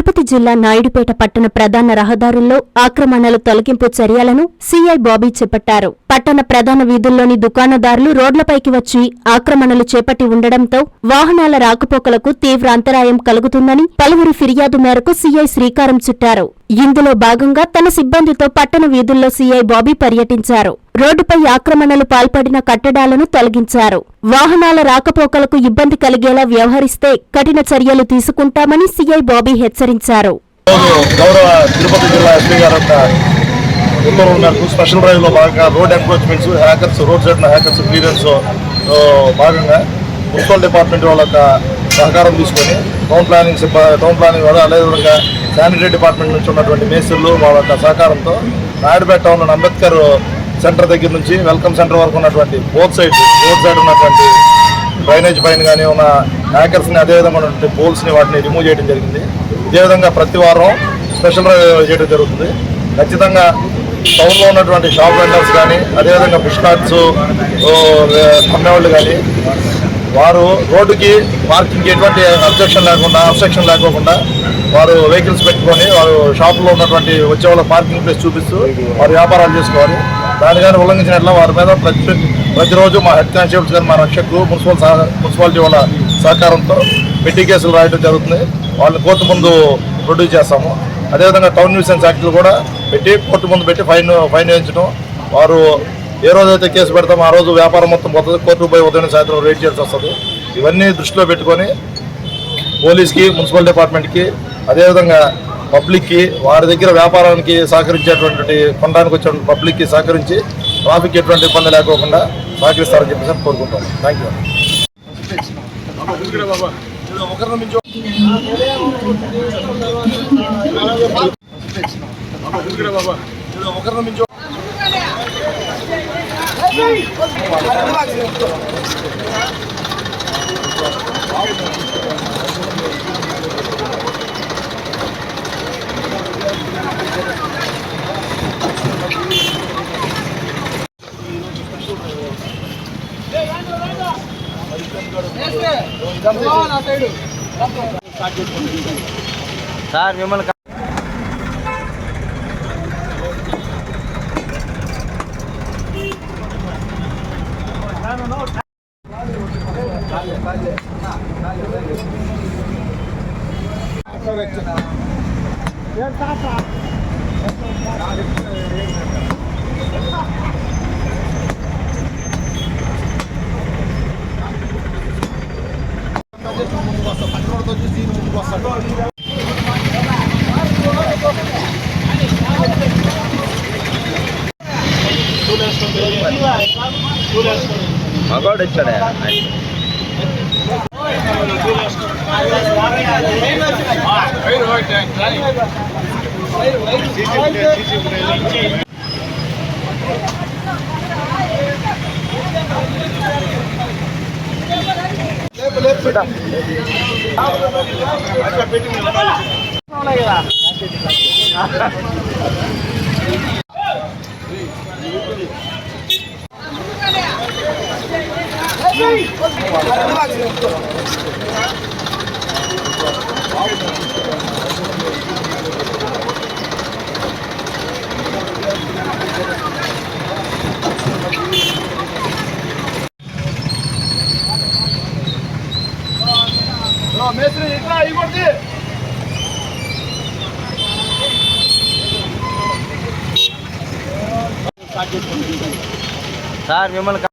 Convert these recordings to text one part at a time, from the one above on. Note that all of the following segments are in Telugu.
తిరుపతి జిల్లా నాయుడుపేట పట్టణ ప్రధాన రహదారుల్లో ఆక్రమణల తొలగింపు చర్యలను సీఐ బాబీ చేపట్టారు. పట్టణ ప్రధాన వీధుల్లోని దుకాణదారులు రోడ్లపైకి వచ్చి ఆక్రమణలు చేపట్టి ఉండడంతో వాహనాల రాకపోకలకు తీవ్ర అంతరాయం కలుగుతుందని పలువురి ఫిర్యాదు మేరకు సీఐ శ్రీకారం చుట్టారు. ఇందులో భాగంగా తన సిబ్బందితో పట్టణ వీధుల్లో సీఐ బాబీ పర్యటించారు. రోడ్డుపై ఆక్రమణలు పాల్పడిన కట్టడాలను తొలగించారు. వాహనాల రాకపోకలకు ఇబ్బంది కలిగేలా వ్యవహరిస్తే కఠిన చర్యలు తీసుకుంటామని సీఐ బాబీ హెచ్చరించారు. గౌరవ తిరుపతి జిల్లా ఎస్పీ గారు ఉత్తర్వుల మేరకు స్పెషల్ డ్రైవ్ లో భాగంగా road encroachments, hackers, road side hackers clearance భాగంగా మున్సిపల్ డిపార్ట్మెంట్ వాళ్ళ సహకారం తీసుకొని టౌన్ ప్లానింగ్ వల్ల అదేవిధంగా శానిటరీ డిపార్ట్మెంట్ నుంచి ఉన్నటువంటి మేస్త్రులు వాళ్ళ సహకారంతో నాయుడుపేట టౌన్ అంబేద్కర్ సెంటర్ దగ్గర నుంచి వెల్కమ్ సెంటర్ వరకు ఉన్నటువంటి రోడ్ సైడ్ ఉన్నటువంటి డ్రైనేజ్ పైన కానీ ఉన్న హ్యాకర్స్ని, అదేవిధంగా ఉన్నటువంటి పోల్స్ని వాటిని రిమూవ్ చేయడం జరిగింది. ఇదేవిధంగా ప్రతి వారం స్పెషల్ డ్రైవ్ చేయడం జరుగుతుంది. ఖచ్చితంగా టౌన్లో ఉన్నటువంటి షాప్ వెండర్స్ కానీ, అదేవిధంగా ఫిష్ కార్ట్స్ అమ్మేవాళ్ళు కానీ వారు రోడ్డుకి పార్కింగ్కి ఎటువంటి అబ్స్ట్రక్షన్ లేకోకుండా వారు వెహికల్స్ పెట్టుకొని వారు షాపులో ఉన్నటువంటి వచ్చే వాళ్ళ పార్కింగ్ ప్లేస్ చూపిస్తూ వారు వ్యాపారాలు చేసుకోవాలి. దాని కానీ ఉల్లంఘించినట్ల వారి మీద ప్రతిరోజు మా హెడ్ కానిస్టేబుల్స్ కానీ మా రక్షకులు మున్సిపాలిటీ వాళ్ళ సహకారంతో పెట్టి కేసులు రాయడం జరుగుతుంది. వాళ్ళని కోర్టు ముందు ప్రొడ్యూస్ చేస్తాము. అదేవిధంగా టౌన్ న్యూసెన్స్ యాక్ట్లు కూడా పెట్టి కోర్టు ముందు పెట్టి ఫైన్ వేయించడం. వారు ఏ రోజైతే కేసు పెడతామో ఆ రోజు వ్యాపారం మొత్తం పోతుంది. కోర్టుకు పోయి ఉదయం సాయంత్రం రేట్ చేయాల్సి వస్తుంది. ఇవన్నీ దృష్టిలో పెట్టుకొని పోలీస్కి, మున్సిపల్ డిపార్ట్మెంట్కి, అదేవిధంగా పబ్లిక్కి వారి దగ్గర వ్యాపారానికి సహకరించేటువంటి కొనడానికి వచ్చేటువంటి పబ్లిక్కి సహకరించి ట్రాఫిక్ ఎటువంటి ఇబ్బంది లేకోకుండా సహకరిస్తారని చెప్పేసి కోరుకుంటాం. Thank you. సార్ మిమ్మల్ని మగవాడు వచ్చాడా? సార్ మిమ్మల్ని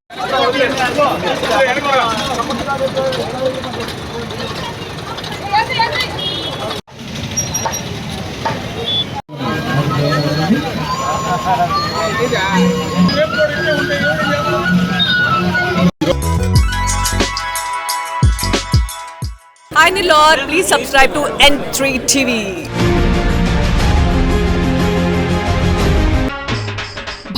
Hi Nilor, please subscribe to N3 TV.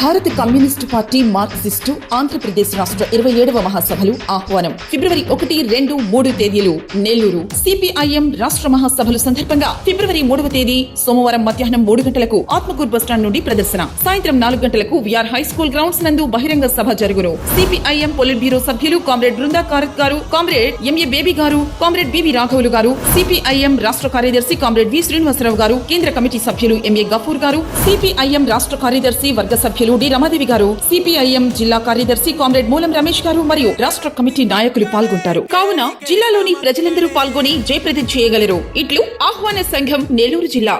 భారత కమ్యూనిస్టు పార్టీ మార్క్సిస్టు ఆంధ్రప్రదేశ్ రాష్ట్ర 27వ మహాసభలు ఆహ్వానం ఫిబ్రవరి 1, 2, 3 తేదీలు నెల్లూరు. సిపిఐఎం రాష్ట్ర మహాసభలు సందర్భంగా ఫిబ్రవరి 3వ తేదీ సోమవారం మధ్యాహ్నం 3 గంటలకు ఆత్మకూరు బస్టాండ్ నుండి ప్రదర్శన. సాయంత్రం 4 గంటలకు విఆర్ హై స్కూల్ గ్రౌండ్స్ నందు బహిరంగ సభ జరుగును. సిపిఐఎం పొలిట్ బ్యూరో సభ్యులు కామ్రేడ్ బృందా కారత్ గారు, కామ్రేడ్ ఎంఏ బేబీ గారు, కామ్రేడ్ బిబి రాఘవులు గారు, సిపిఐఎం రాష్ట్ర కార్యదర్శి కామ్రేడ్ వి శ్రీనివాసరావు గారు, కేంద్ర కమిటీ సభ్యులు ఎంఏ గఫూర్ గారు, సిపిఐఎం రాష్ట్ర కార్యదర్శి వర్గ సభ్యులు డి రమాదేవి గారు, సిపిఐఎం జిల్లా కార్యదర్శి కామ్రేడ్ మూలం రమేష్ గారు మరియు రాష్ట్ర కమిటీ నాయకులు పాల్గొంటారు. కావున జిల్లాలోని ప్రజలందరూ పాల్గొని జయప్రదం చేయగలరు. ఇట్లు ఆహ్వాన సంఘం, నెల్లూరు జిల్లా.